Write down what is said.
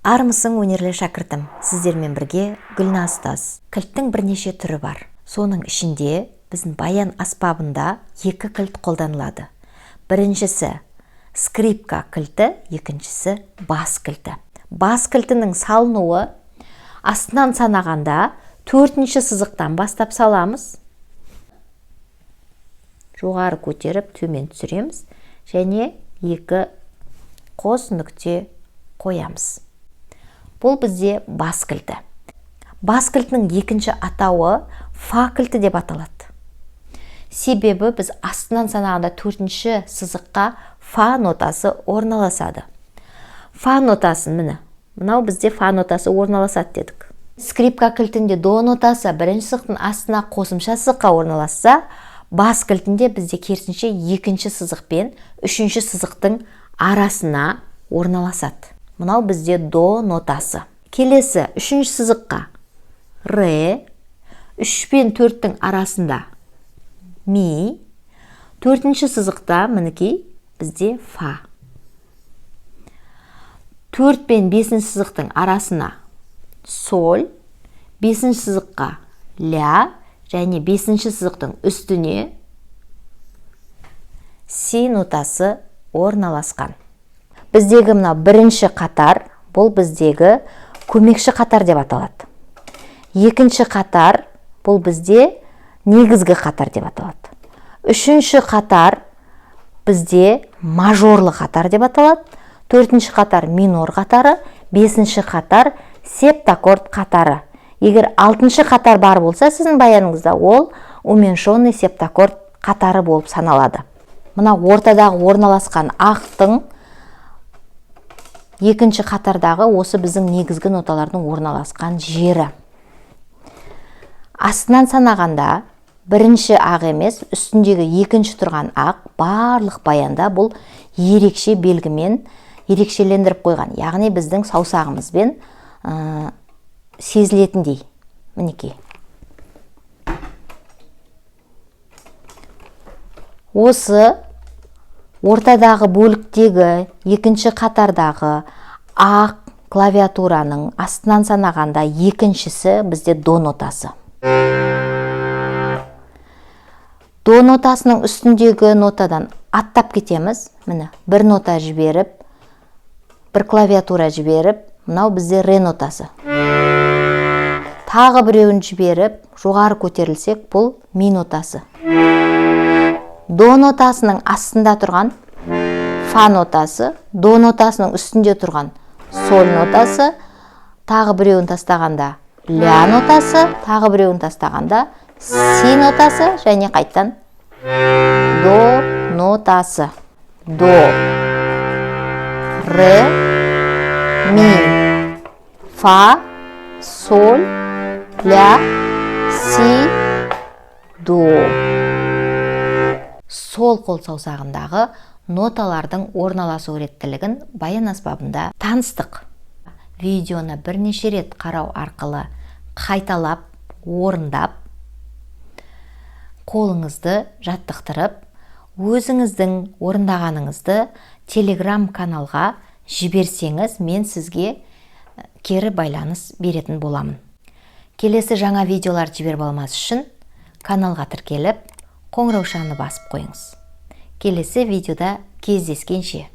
Армысың өнерлі шәкіртім, сіздермен бірге Гүлназ ұстаз. Кілттің бірнеше түрі бар. Соның ішінде біздің баян аспабында екі кілт қолданылады. Біріншісі скрипка кілті, екіншісі бас кілті. Бас кілтінің салынуы астынан санағанда төртінші сызықтан бастап саламыз. Жоғары көтеріп төмен түсіреміз және екі қос нүкте қоямыз. Бұл бізде бас кілті. Бас кілтінің екінші атауы фа кілті деп аталады. Себебі біз астынан санағанда төртінші сызыққа фа нотасы орналасады. Фа нотасын мынау бізде фа нотасы орналасады дедік. Скрипка кілтінде до нотасы бірінші сызықтың астына қосымша сызыққа орналасса, бас кілтінде бізде керісінше екінші сызық пен үшінші сызықтың арасына орналасады. Мынау бізде до нотасы. Келесі үшінші сызыққа ре, 3 пен 4-тің арасында ми, төртінші сызықта мінекей бізде фа. 4 пен 5-ші сызықтың арасына соль, 5-ші сызыққа ля және 5-ші сызықтың үстіне си нотасы орналасқан. Біздегі мына бірінші қатар, бұл біздегі көмекші қатар деп аталады. Екінші қатар, бұл бізде негізгі қатар деп аталады. Үшінші қатар бізде мажорлы қатар деп аталады. Төртінші қатар минор қатары, бесінші қатар септаккорд қатары. Егер алтыншы қатар бар болса, сіздің баяныңызда ол уменьшенный септаккорд қатары болып саналады. Мына ортадағы орналасқан ақтың екінші қатардағы осы біздің негізгі ноталардың орналасқан жері. Астынан санағанда бірінші ақ емес, үстіндегі екінші тұрған ақ барлық баянда бұл ерекше белгімен ерекшелендіріп қойған. Яғни біздің саусағымызбен сезілетіндей. Мінекей. Осы ортадағы бөліктегі екінші қатардағы ақ клавиатураның астынан санағанда екіншісі бізде до нотасы. До нотасының үстіндегі нотадан аттап кетеміз. Міне, бір нота жіберіп, бір клавиатура жіберіп, мынау бізде ре нотасы. Тағы біреуін жіберіп, жоғары көтерілсек, бұл ми нотасы. До нотасының астында тұрған фа нотасы, до нотасының үстінде тұрған соль нотасы, тағы біреуін тастағанда ля нотасы, тағы біреуін тастағанда си нотасы және қайттан до нотасы. До, ре, ми, фа, соль, ля, си, до. Сол қол саусағындағы ноталардың орналасу реттілігін баян аспабында таныстық. Видеоны бірнеше рет қарау арқылы қайталап, орындап, қолыңызды жаттықтырып, өзіңіздің орындағаныңызды Telegram каналға жіберсеңіз, мен сізге кері байланыс беретін боламын. Келесі жаңа видеолар жіберіп алмас үшін каналға тіркеліп, қоңыраушаны басып қойыңыз. Келесі видеода кездескенше.